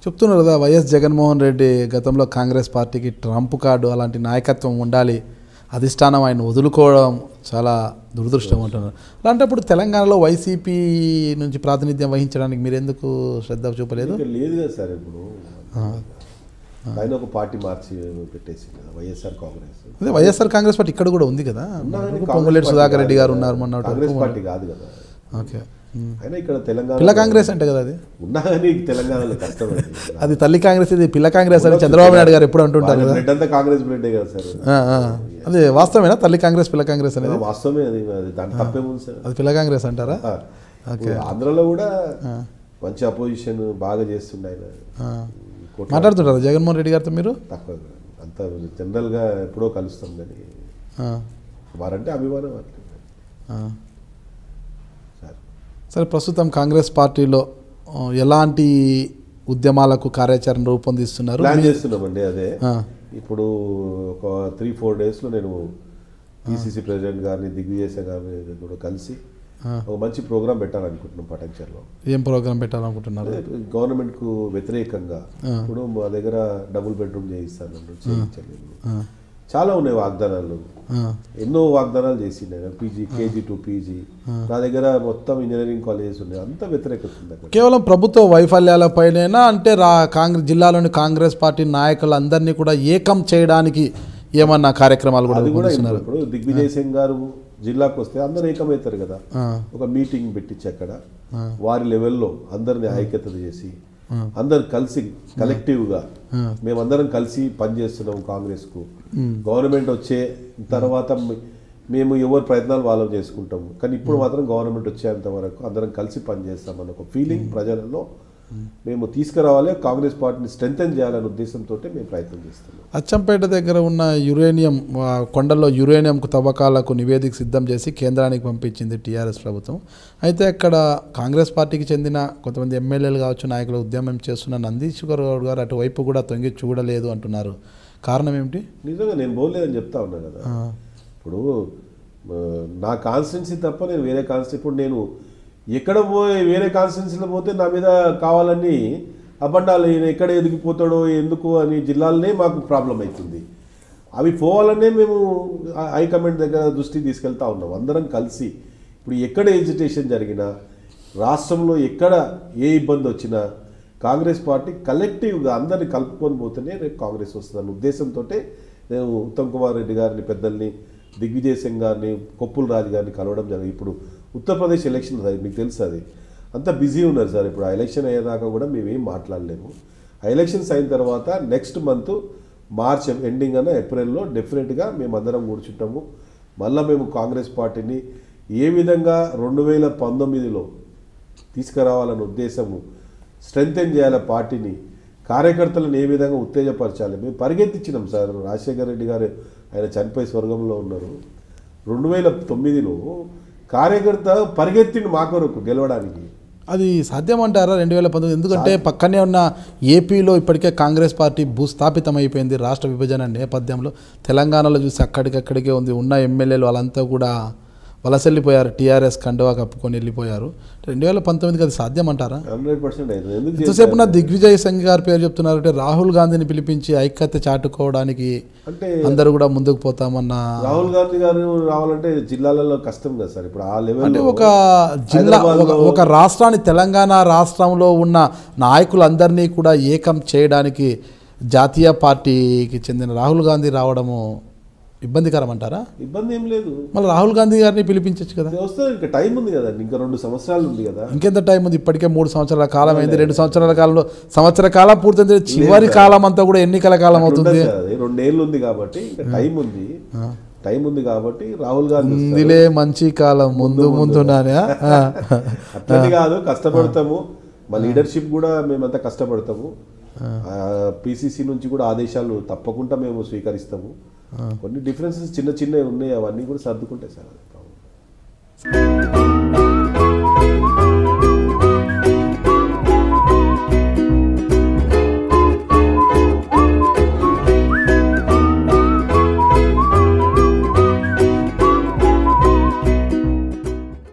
చెప్తున్నారు కదా వైఎస్ జగన్మోహన్ రెడ్డి గతంలో కాంగ్రెస్ పార్టీకి ట్రంప్ కార్డు అలాంటి నాయకత్వం ఉండాలి, అధిష్టానం ఆయన వదులుకోవడం చాలా దురదృష్టం అంటున్నారు. అలాంటప్పుడు తెలంగాణలో వైసీపీ నుంచి ప్రాతినిధ్యం వహించడానికి మీరు ఎందుకు శ్రద్ధ చూపలేదు? లేదు కదా సార్, ఇప్పుడు ఆయన ఒక పార్టీ మార్చి పెట్టేసి వైఎస్ఆర్ కాంగ్రెస్. అదే వైఎస్ఆర్ కాంగ్రెస్ పార్టీ ఇక్కడ కూడా ఉంది కదా, పొంగులేటి సుధాకర్ రెడ్డి గారు ఉన్నారు మొన్న. కాంగ్రెస్ పార్టీ కాదు కదా. ఓకే, అయినా ఇక్కడ తెలంగాణ పిల్ల కాంగ్రెస్ అంటే కదా అది. ఉన్నా కానీ తెలంగాణలో కష్టం అది తల్లి కాంగ్రెస్, ఇది పిల్ల కాంగ్రెస్ అని చంద్రబాబు నాయుడు గారు ఎప్పుడు అంటుంటారు కదా. బ్లడ్ అంతా కాంగ్రెస్ బ్లడ్ కదా సార్. అదే వాస్తవమేనా తల్లి కాంగ్రెస్ పిల్ల కాంగ్రెస్ అనేది? వాస్తవమే, అది దాని తప్పేముంది సార్. అది పిల్ల కాంగ్రెస్ అంటారా? ఆంధ్రలో కూడా మంచి అపోజిషన్ బాగా చేస్తుండే ఆయన. మాట్లాడుతుంటారా జగన్మోహన్ రెడ్డి గారితో మీరు? తక్కువ, అంత జనరల్గా ఎప్పుడో కలుస్తాం కానీ వారంటే అభిమానం అట్లా. సరే, ప్రస్తుతం కాంగ్రెస్ పార్టీలో ఎలాంటి ఉద్యమాలకు కార్యాచరణ రూపొందిస్తున్నారు? ప్లాన్ చేస్తున్నామండి. అదే ఇప్పుడు ఒక 3-4 డేస్లో నేను పిసిసి ప్రెసిడెంట్ గారిని, దిగ్విజయ్ గారిని కూడా కలిసి ఒక మంచి ప్రోగ్రామ్ పెట్టాలనుకుంటున్నాం పటంచెర్లో. ఏం ప్రోగ్రామ్ పెట్టాలనుకుంటున్నారు? గవర్నమెంట్కు వ్యతిరేకంగా ఇప్పుడు మా దగ్గర డబుల్ బెడ్రూమ్ చేయిస్తాను, చేయించలేదు. చాలా ఉన్నాయి వాగ్దానాలు, ఎన్నో వాగ్దానాలు చేసిండే. పీజీ, KG to PG నా దగ్గర మొత్తం ఇంజనీరింగ్ కాలేజెస్ ఉన్నాయి. అంత వ్యతిరేకత ఉంది. కేవలం ప్రభుత్వ వైఫల్యాలపైనేనా, అంటే కాంగ్రెస్ జిల్లాలోని కాంగ్రెస్ పార్టీ నాయకులందరినీ కూడా ఏకం చేయడానికి ఏమన్నా కార్యక్రమాలు కూడా చేస్తున్నారు? ఇప్పుడు దిగ్విజయ్ సింగ్ గారు జిల్లాకు వస్తే అందరు ఏకమవుతారు కదా. ఒక మీటింగ్ పెట్టించి అక్కడ వారి లెవెల్లో అందరిని ఐక్యత చేసి అందరు కలిసి కలెక్టివ్గా మేమందరం కలిసి పనిచేస్తున్నాం కాంగ్రెస్కు. గవర్నమెంట్ వచ్చే తర్వాత మేము ఎవరి ప్రయత్నాలు వాళ్ళు చేసుకుంటాము, కానీ ఇప్పుడు మాత్రం గవర్నమెంట్ వచ్చేంత వరకు అందరం కలిసి పనిచేస్తామని ఒక ఫీలింగ్ ప్రజలలో మేము తీసుకురావాలి. కాంగ్రెస్ పార్టీని స్ట్రెంథెన్ చేయాలనే ఉద్దేశంతో మేము ప్రయత్నం చేస్తున్నాం. అచ్చంపేట దగ్గర ఉన్న యురేనియం కొండల్లో యురేనియంకు తవ్వకాలకు నివేదిక సిద్ధం చేసి కేంద్రానికి పంపించింది టీఆర్ఎస్ ప్రభుత్వం. అయితే అక్కడ కాంగ్రెస్ పార్టీకి చెందిన కొంతమంది ఎమ్మెల్యేలు కావచ్చు, నాయకులు ఉద్యమం చేస్తున్న నందీశ్వర్ గౌడ్ గారు అటువైపు కూడా తొంగి చూడలేదు అంటున్నారు. కారణం ఏమిటి? నిజంగా నేను పోలేదని చెప్తా ఉన్నా కదా. ఇప్పుడు నా కాన్స్టిట్యున్సీ తప్ప నేను వేరే కాన్స్టిట్యూన్సీ, ఇప్పుడు నేను ఎక్కడ పోయి వేరే కాన్స్టిట్యున్సీలో పోతే నా మీద కావాలని అబద్ధాలు, ఈయన ఎక్కడ ఎదిగిపోతాడో ఎందుకు అని జిల్లాలనే మాకు ప్రాబ్లం అవుతుంది. అవి పోవాలనే మేము హైకమాండ్ దగ్గర దృష్టికి తీసుకెళ్తా ఉన్నాం అందరం కలిసి. ఇప్పుడు ఎక్కడ ఎజిటేషన్ జరిగినా, రాష్ట్రంలో ఎక్కడ ఏ ఇబ్బంది వచ్చినా కాంగ్రెస్ పార్టీ కలెక్టివ్గా అందరిని కలుపుకొని పోతేనే రేపు కాంగ్రెస్ వస్తుందన్న ఉద్దేశంతో నేను ఉత్తమ్ కుమార్ రెడ్డి గారిని, పెద్దల్ని, దిగ్విజయ్ సింగ్ గారిని, కొప్పుల రాజు గారిని కలవడం జరిగింది. ఇప్పుడు ఉత్తరప్రదేశ్ ఎలక్షన్ మీకు తెలుసు, అది అంతా బిజీ ఉన్నారు సార్. ఇప్పుడు ఆ ఎలక్షన్ అయ్యేదాకా కూడా మేమేం మాట్లాడలేము. ఆ ఎలక్షన్స్ అయిన తర్వాత నెక్స్ట్ మంత్ మార్చ్ ఎండింగ్ అన్న ఏప్రిల్లో డెఫినెట్గా మేమందరం కూర్చుంటాము. మళ్ళీ మేము కాంగ్రెస్ పార్టీని ఏ విధంగా 2019లో తీసుకురావాలన్న ఉద్దేశము, స్ట్రెంథెన్ చేయాలి పార్టీని, కార్యకర్తలను ఏ విధంగా ఉత్తేజపరచాలి మేము పరిగెత్తించినాం సార్. రాజశేఖర రెడ్డి గారు ఆయన చనిపోయి స్వర్గంలో ఉన్నారు. 2009లో కార్యకర్త పరిగెత్తిండు మా కొరకు గెలవడానికి. అది సాధ్యమంటారా 2019? ఎందుకంటే పక్కనే ఉన్న ఏపీలో ఇప్పటికే కాంగ్రెస్ పార్టీ భూస్థాపితం అయిపోయింది. రాష్ట్ర విభజన నేపథ్యంలో తెలంగాణలో చూసి అక్కడికక్కడికే ఉంది. ఉన్న ఎమ్మెల్యేలు వాళ్ళంతా కూడా వలస వెళ్ళిపోయారు, టీఆర్ఎస్ కండువా కప్పుకొని వెళ్ళిపోయారు. 2019కి అది సాధ్యమంటారా? 100%. ఎంతసేపు నా దిగ్విజయ్ సింగ్ గారి పేరు చెప్తున్నారు. అంటే రాహుల్ గాంధీని పిలిపించి ఐక్యత చాటుకోవడానికి అంటే అందరూ కూడా ముందుకు పోతామన్న. రాహుల్ గాంధీ గారు రావాలంటే జిల్లాలలో కష్టం కదా సార్. ఇప్పుడు ఆ లెవెల్ అంటే ఒక జిల్లా, ఒక రాష్ట్రాన్ని, తెలంగాణ రాష్ట్రంలో ఉన్న నాయకులందరినీ కూడా ఏకం చేయడానికి జాతీయ పార్టీకి చెందిన రాహుల్ గాంధీ రావడము ఇబ్బందికరం అంటారా? ఇబ్బంది ఏం లేదు. మళ్ళీ రాహుల్ గాంధీ గారిని పిలిపించచ్చు కదా. వస్తుంది, ఇంకా టైం ఉంది కదా, ఇంకా 2 సంవత్సరాలు ఉంది కదా. ఇంకెంత టైం ఉంది? ఇప్పటికే 3 సంవత్సరాల కాలం అయింది. 2 సంవత్సరాల కాలంలో సంవత్సర కాలం పూర్తయింది. చివరి కాలం అంతా కూడా ఎన్నికల కాలం అవుతుంది. 2 ఏళ్ళు ఉంది కాబట్టి ఇంకా టైం ఉంది. టైం ఉంది కాబట్టి రాహుల్ గాంధీ ముందులే మంచి కాలం ముందు ముందున్నానే. అట్లని కాదు, కష్టపడతాము. మా లీడర్షిప్ కూడా మేమంతా కష్టపడతాము. పిసిసి నుంచి కూడా ఆదేశాలు తప్పకుండా మేము స్వీకరిస్తాము. కొన్ని డిఫరెన్సెస్ చిన్న చిన్నవి ఉన్నాయి, అవన్నీ కూడా సర్దుకుంటాయి సార్.